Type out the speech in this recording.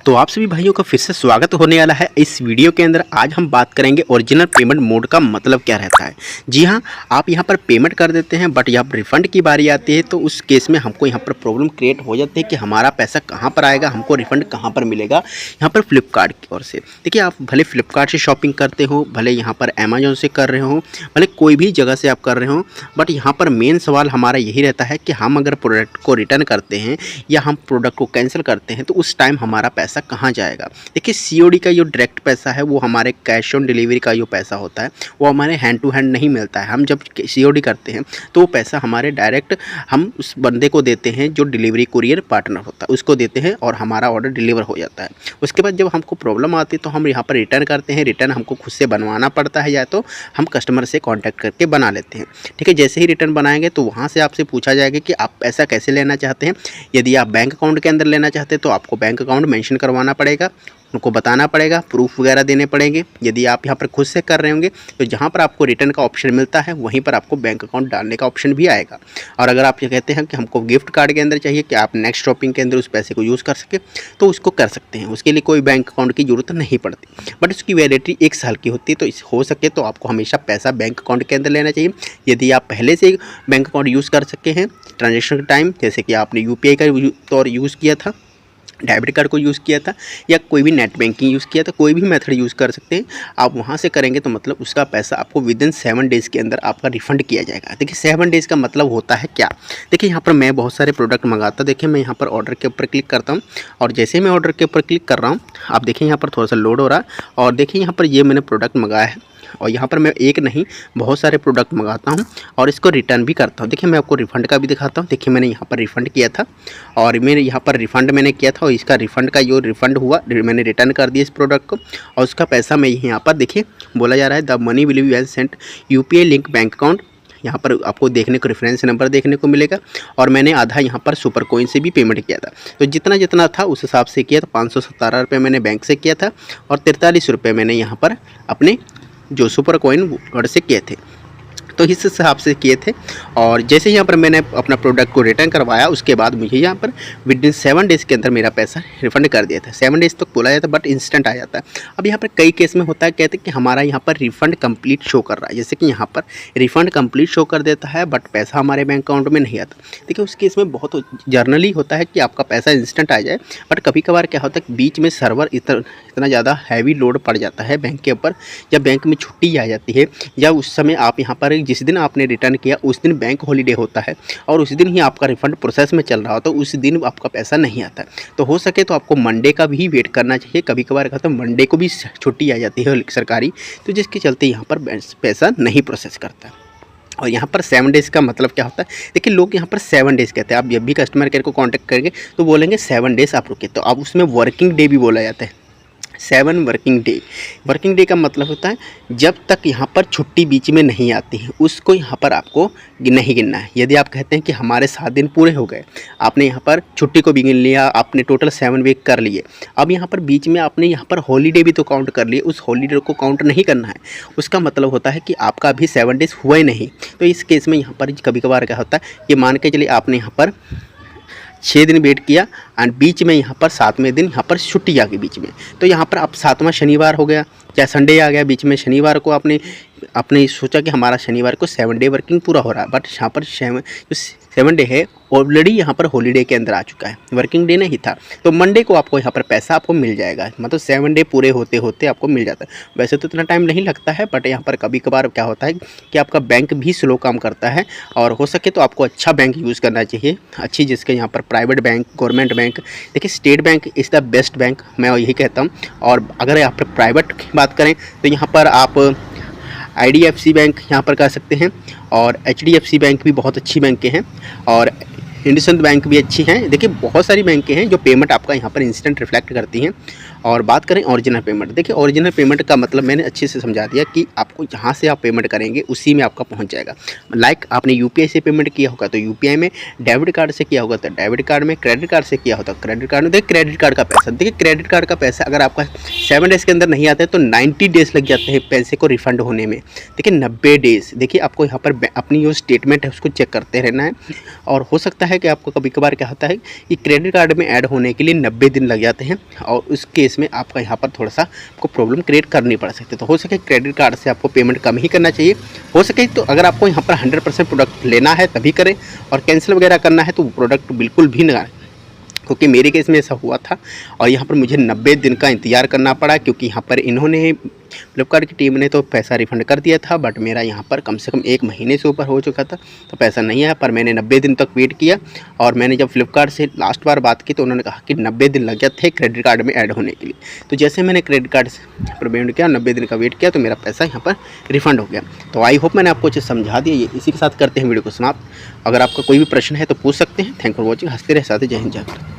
तो आप सभी भाइयों का फिर से स्वागत होने वाला है इस वीडियो के अंदर। आज हम बात करेंगे ओरिजिनल पेमेंट मोड का मतलब क्या रहता है। जी हाँ, आप यहाँ पर पेमेंट कर देते हैं बट यहाँ पर रिफ़ंड की बारी आती है तो उस केस में हमको यहाँ पर प्रॉब्लम क्रिएट हो जाती है कि हमारा पैसा कहाँ पर आएगा, हमको रिफ़ंड कहाँ पर मिलेगा। यहाँ पर फ्लिपकार्ट की ओर से देखिए, आप भले फ्लिपकार्ट से शॉपिंग करते हो, भले यहाँ पर अमेजोन से कर रहे हो, भले कोई भी जगह से आप कर रहे हो, बट यहाँ पर मेन सवाल हमारा यही रहता है कि हम अगर प्रोडक्ट को रिटर्न करते हैं या हम प्रोडक्ट को कैंसिल करते हैं तो उस टाइम हमारा पैसा कहाँ जाएगा। देखिए, सीओडी का जो डायरेक्ट पैसा है वो हमारे कैश ऑन डिलीवरी का जो पैसा होता है वो हमारे हैंड टू हैंड नहीं मिलता है। हम जब सीओडी करते हैं तो वो पैसा हमारे डायरेक्ट हम उस बंदे को देते हैं जो डिलीवरी कुरियर पार्टनर होता है, उसको देते हैं और हमारा ऑर्डर डिलीवर हो जाता है। उसके बाद जब हमको प्रॉब्लम आती है तो हम यहाँ पर रिटर्न करते हैं। रिटर्न हमको खुद से बनवाना पड़ता है या तो हम कस्टमर से कॉन्टैक्ट करके बना लेते हैं। ठीक है, जैसे ही रिटर्न बनाएंगे तो वहाँ से आपसे पूछा जाएगा कि आप पैसा कैसे लेना चाहते हैं। यदि आप बैंक अकाउंट के अंदर लेना चाहते हैं तो आपको बैंक अकाउंट मेंशन करवाना पड़ेगा, उनको बताना पड़ेगा, प्रूफ वगैरह देने पड़ेंगे। यदि आप यहाँ पर खुद से कर रहे होंगे तो जहाँ पर आपको रिटर्न का ऑप्शन मिलता है वहीं पर आपको बैंक अकाउंट डालने का ऑप्शन भी आएगा। और अगर आप ये कहते हैं कि हमको गिफ्ट कार्ड के अंदर चाहिए कि आप नेक्स्ट शॉपिंग के अंदर उस पैसे को यूज़ कर सके तो उसको कर सकते हैं। उसके लिए कोई बैंक अकाउंट की ज़रूरत नहीं पड़ती, बट उसकी वैलिडिटी 1 साल की होती है। तो हो सके तो आपको हमेशा पैसा बैंक अकाउंट के अंदर लेना चाहिए। यदि आप पहले से बैंक अकाउंट यूज़ कर सके हैं ट्रांजेक्शन टाइम, जैसे कि आपने यूपीआई का तौर यूज़ किया था, डेबिट कार्ड को यूज़ किया था या कोई भी नेट बैंकिंग यूज़ किया था, कोई भी मेथड यूज़ कर सकते हैं आप। वहाँ से करेंगे तो मतलब उसका पैसा आपको विदिन 7 डेज़ के अंदर आपका रिफ़ंड किया जाएगा। देखिए, 7 डेज़ का मतलब होता है क्या। देखिए, यहाँ पर मैं बहुत सारे प्रोडक्ट मंगाता, देखिए मैं यहाँ पर ऑर्डर के ऊपर क्लिक करता हूँ और जैसे ही मैं ऑर्डर के ऊपर क्लिक कर रहा हूँ आप देखिए यहाँ पर थोड़ा सा लोड हो रहा है और देखिए यहाँ पर ये मैंने प्रोडक्ट मंगाया है और यहाँ पर मैं एक नहीं बहुत सारे प्रोडक्ट मंगाता हूँ और इसको रिटर्न भी करता हूँ। देखिए, मैं आपको रिफ़ंड का भी दिखाता हूँ। देखिए, मैंने यहाँ पर रिफ़ंड किया था और मैंने यहाँ पर रिफ़ंड मैंने किया था और इसका रिफ़ंड का जो रिफ़ंड हुआ मैंने रिटर्न कर दिया इस प्रोडक्ट को और उसका पैसा मैं यहाँ पर देखिए बोला जा रहा है the money will be well sent UPI link bank account. यहाँ पर आपको देखने को रेफरेंस नंबर देखने को मिलेगा और मैंने आधा यहाँ पर सुपर कॉइन से भी पेमेंट किया था। तो जितना जितना था उस हिसाब से किया था। 517 रुपये मैंने बैंक से किया था और 43 रुपये मैंने यहाँ पर अपने जो सुपर कॉइन वर्ड से किए थे, तो इस हिसाब से किए थे। और जैसे यहाँ पर मैंने अपना प्रोडक्ट को रिटर्न करवाया उसके बाद मुझे यहाँ पर विदिन 7 डेज़ के अंदर मेरा पैसा रिफ़ंड कर दिया था। 7 डेज़ तक बोला जाता है बट इंस्टेंट आ जाता है। अब यहाँ पर कई केस में होता है, कहते हैं कि हमारा यहाँ पर रिफ़ंड कंप्लीट शो कर रहा है, जैसे कि यहाँ पर रिफ़ंड कंप्लीट शो कर देता है बट पैसा हमारे बैंक अकाउंट में नहीं आता। देखिए, उस केस में बहुत जर्नली होता है कि आपका पैसा इंस्टेंट आ जाए, बट कभी कभार क्या होता है बीच में सर्वर इतना ज़्यादा हैवी लोड पड़ जाता है बैंक के ऊपर, जब बैंक में छुट्टी आ जाती है या उस समय आप यहाँ पर जिस दिन आपने रिटर्न किया उस दिन बैंक हॉलीडे होता है और उस दिन ही आपका रिफ़ंड प्रोसेस में चल रहा होता है, उस दिन आपका पैसा नहीं आता है। तो हो सके तो आपको मंडे का भी वेट करना चाहिए। कभी कभार कहते हैं मंडे को भी छुट्टी आ जाती है सरकारी, तो जिसके चलते यहाँ पर पैसा नहीं प्रोसेस करता। और यहाँ पर 7 डेज़ का मतलब क्या होता है, देखिए लोग यहाँ पर 7 डेज़ कहते हैं। आप जब भी कस्टमर केयर को कांटेक्ट करेंगे तो बोलेंगे 7 डेज़ आप रुके, तो अब उसमें वर्किंग डे भी बोला जाता है। 7 वर्किंग डे, वर्किंग डे का मतलब होता है जब तक यहाँ पर छुट्टी बीच में नहीं आती है उसको यहाँ पर आपको नहीं गिनना है। यदि आप कहते हैं कि हमारे 7 दिन पूरे हो गए, आपने यहाँ पर छुट्टी को भी गिन लिया, आपने टोटल 7 वीक कर लिए, अब यहाँ पर बीच में आपने यहाँ पर हॉलीडे भी तो काउंट कर लिए, उस हॉलीडे को काउंट नहीं करना है। उसका मतलब होता है कि आपका अभी 7 डेज़ हुआ ही नहीं। तो इस केस में यहाँ पर कभी कभार क्या होता है कि मान के चलिए आपने यहाँ पर 6 दिन वेट किया एंड बीच में यहाँ पर 7वें दिन यहाँ पर छुट्टी आ गई बीच में, तो यहाँ पर आप 7वां शनिवार हो गया या संडे आ गया बीच में, शनिवार को आपने सोचा कि हमारा शनिवार को 7 डे वर्किंग पूरा हो रहा है, बट यहाँ पर 7 डे है ऑलरेडी यहाँ पर हॉलीडे के अंदर आ चुका है, वर्किंग डे नहीं था। तो मंडे को आपको यहाँ पर पैसा आपको मिल जाएगा, मतलब 7 डे पूरे होते होते आपको मिल जाता है। वैसे तो इतना टाइम नहीं लगता है बट यहाँ पर कभी कभार क्या होता है कि आपका बैंक भी स्लो काम करता है और हो सके तो आपको अच्छा बैंक यूज़ करना चाहिए, अच्छी जिसके यहाँ पर प्राइवेट बैंक, गवर्नमेंट बैंक। देखिए, state bank is the best bank, मैं यही कहता हूँ। और अगर यहाँ पर प्राइवेट की बात करें तो यहाँ पर आप IDFC बैंक यहाँ पर कर सकते हैं और HDFC बैंक भी बहुत अच्छी बैंकें हैं और इंडसइंड बैंक भी अच्छी हैं। देखिए, बहुत सारी बैंकें हैं जो पेमेंट आपका यहाँ पर इंस्टेंट रिफ्लेक्ट करती हैं और बात करें ओरिजिनल पेमेंट, देखिए ओरिजिनल पेमेंट का मतलब मैंने अच्छे से समझा दिया कि आपको जहाँ से आप पेमेंट करेंगे उसी में आपका पहुँच जाएगा। लाइक आपने यूपीआई से पेमेंट किया होगा तो यूपीआई में, डेबिट कार्ड से किया होगा तो डेबिट कार्ड में, क्रेडिट कार्ड से किया होगा तो क्रेडिट कार्ड में। देखिए क्रेडिट कार्ड का पैसा, देखिए क्रेडिट कार्ड का पैसा अगर आपका 7 डेज़ के अंदर नहीं आता है तो 90 डेज़ लग जाते हैं पैसे को रिफ़ंड होने में। देखिए 90 डेज़, देखिए आपको यहाँ पर अपनी जो स्टेटमेंट है उसको चेक करते रहना है। और हो सकता है कि आपको कभी कभार क्या होता है कि क्रेडिट कार्ड में ऐड होने के लिए 90 दिन लग जाते हैं और उस केस में आपका यहाँ पर थोड़ा सा आपको प्रॉब्लम क्रिएट करनी पड़ सकती है। तो हो सके क्रेडिट कार्ड से आपको पेमेंट कम ही करना चाहिए। हो सके तो अगर आपको यहाँ पर 100% प्रोडक्ट लेना है तभी करें, और कैंसिल वगैरह करना है तो प्रोडक्ट बिल्कुल भी ना, क्योंकि मेरे केस में ऐसा हुआ था और यहाँ पर मुझे 90 दिन का इंतज़ार करना पड़ा, क्योंकि यहाँ पर इन्होंने फ्लिपकार्ट की टीम ने तो पैसा रिफ़ंड कर दिया था, बट मेरा यहाँ पर कम से कम 1 महीने से ऊपर हो चुका था तो पैसा नहीं आया। पर मैंने 90 दिन तक वेट किया और मैंने जब फ्लिपकार्ट से लास्ट बार बात की तो उन्होंने कहा कि 90 दिन लग जाते हैं क्रेडिट कार्ड में ऐड होने के लिए। तो जैसे मैंने क्रेडिट कार्ड से पेमेंट किया, 90 दिन का वेट किया तो मेरा पैसा यहाँ पर रिफ़ंड हो गया। तो आई होप मैंने आपको अच्छे समझा दिया। ये इसी के साथ करते हैं वीडियो को समाप्त। अगर आपका कोई भी प्रश्न है तो पूछ सकते हैं। Thank for watching. हंसते रहे साथ ही। जय हिंद, जय भारत।